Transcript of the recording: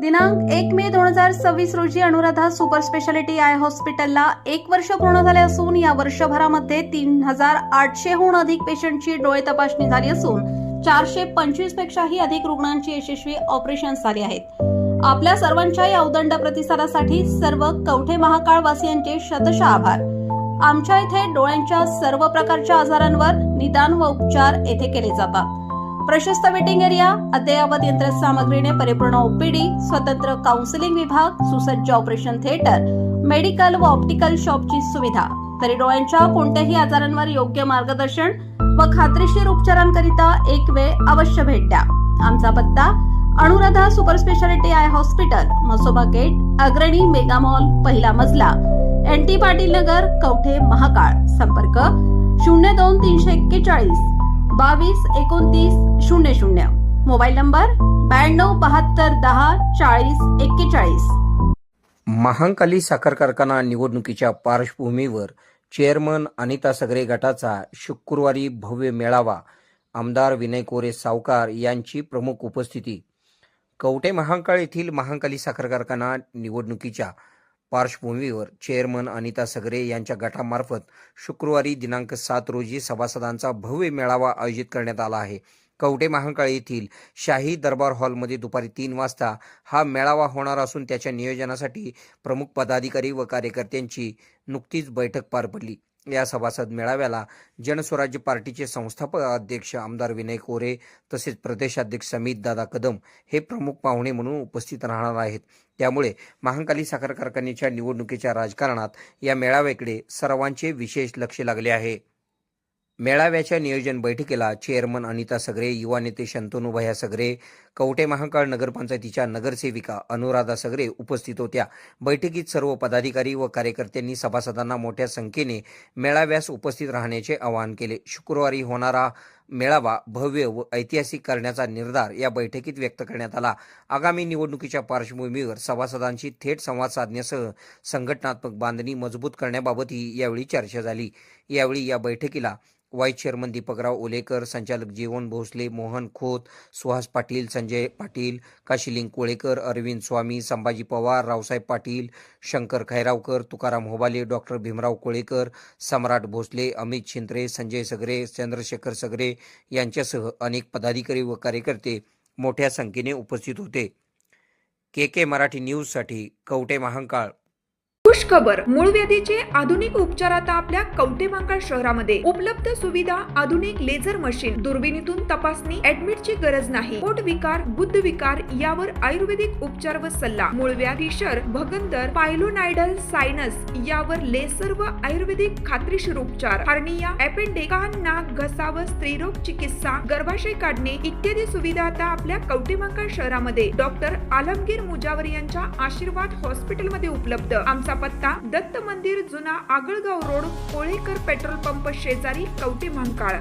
दिनांक 1 मे 2026 रोजी Anuradha super speciality I हॉस्पिटलला 1 वर्ष पूर्ण झाले असून या वर्षभरामध्ये 3800हून अधिक पेशंटची डोळे तपासणी झाली असून 425 पेक्षाही अधिक रुग्णांची यशस्वी ऑपरेशन्स झाली आहेत। आपल्या सर्वांच्या या उदंड प्रतिसादासाठी सर्व कवठे महाकाळ वासियांचे शतशः आभार। आमच्या इथे डोळ्यांच्या सर्व प्रकारच्या आजारांवर निदान व उपचार येथे केले जातात। प्रशस्त वेटिंग एरिया, अद्ययावत यंत्रसामग्रीने परिपूर्ण ओपीडी, स्वतंत्र काउन्सिलिंग विभाग, सुसज्ज ऑपरेशन थिएटर, मेडिकल व ऑप्टिकल शॉपची सुविधा, तरी डोळ्यांच्या कोणत्याही आजारांवर योग्य मार्गदर्शन व खात्रीशीर उपचारांकरिता एक वेळ अवश्य भेट द्या। आमचा पत्ता Anuradha super speciality eye hospital, Masoba gate, Agrani mega mall, पहिला मजला, NT पाटील नगर, कवठे महाकाळ। संपर्क 02-341 22-29-00, मोबाईल नंबर 92-72-10-40-41। महांकाली साखर कारखाना निवडणुकीच्या पार्श्वभूमीवर चेअरमन अनिता सगरे गटाचा शुक्रवारी भव्य मेळावा, आमदार विनय कोरे सावकार यांची प्रमुख उपस्थिती। कवठे महांकाळ येथील महांकाली साखर कारखाना निवडणुकीच्या पार्श्वभूमीवर चेअरमन अनिता सगरे यांच्या गटामार्फत शुक्रवारी दिनांक 7 रोजी सभासदांचा भव्य मेळावा आयोजित करण्यात आला आहे। कवठे महांकाळ येथील शाही दरबार हॉलमध्ये दुपारी 3 वाजता हा मेळावा होणार असून त्याच्या नियोजनासाठी प्रमुख पदाधिकारी व कार्यकर्त्यांची नुकतीच बैठक पार पडली। या सभासद मेळाव्याला जनस्वराज्य पार्टीचे संस्थापक अध्यक्ष आमदार विनय कोरे तसेच प्रदेशाध्यक्ष समित दादा कदम हे प्रमुख पाहुणे म्हणून उपस्थित राहणार आहेत। त्यामुळे महांकाली साखर कारखान्याच्या निवडणुकीच्या राजकारणात या मेळाव्याकडे सर्वांचे विशेष लक्ष लागले आहे। मेळाव्याच्या नियोजन बैठकीला चेअरमन अनिता सगरे, युवा नेते शंतनूभैया सगरे, कवठे महांकाळ नगरपंचायतीच्या नगरसेविका अनुराधा सगरे उपस्थित होत्या। बैठकीत सर्व पदाधिकारी व कार्यकर्त्यांनी सभासदांना मोठ्या संख्येने मेळाव्यास उपस्थित राहण्याचे आवाहन केले। शुक्रवारी होणारा मेळावा भव्य व ऐतिहासिक करण्याचा निर्धार या बैठकीत व्यक्त करण्यात आला। आगामी निवडणुकीच्या पार्श्वभूमीवर सभासदांशी थेट संवाद साधण्यासह संघटनात्मक बांधणी मजबूत करण्याबाबतही यावेळी चर्चा झाली। यावेळी या बैठकीला व्हाईस चेअरमन दीपकराव ओलेकर, संचालक जीवन भोसले, मोहन खोत, सुहास पाटील, संजय पाटील, काशीलिंग कोळेकर, अरविंद स्वामी, संभाजी पवार, रावसाहेब पाटील, शंकर खैरावकर, तुकाराम होबाले, डॉक्टर भीमराव कोळेकर, सम्राट भोसले, अमित शिंत्रे, संजय सगरे, चंद्रशेखर सगरे यांच्यासह अनेक पदाधिकारी व कार्यकर्ते मोठ्या संख्येने उपस्थित होते। KK मराठी न्यूजसाठी कवठे महांकाळ। खुश खबर, मूळव्याधीचे आधुनिक उपचार आता आपल्या कवठे महांकाळ शहरामध्ये उपलब्ध सुविधा, आधुनिक लेझर मशीन, दुर्बिणीतून तपासणी, ऍडमिटची गरज नाही, पोट विकार, गुद्ध विकार यावर आयुर्वेदिक उपचार व सल्ला, मूळव्याधी, शर, भगंदर, पायलोनायडल, सायनस यावर लेसर व आयुर्वेदिक खात्रीशीर उपचार, हार्निया, अपेंडिक्स, कान, नाक, घसा व स्त्रीरोग चिकित्सा, गर्भाशय काढणे इत्यादी सुविधा आता आपल्या कवठे महांकाळ शहरामध्ये डॉक्टर आलमगीर मुजावर यांच्या आशीर्वाद हॉस्पिटलमध्ये उपलब्ध। आमचा पत्ता दत्त मंदिर, जुना Agalgaon road, Kolekar petrol pump शेजारी, कवठे महांकाळ।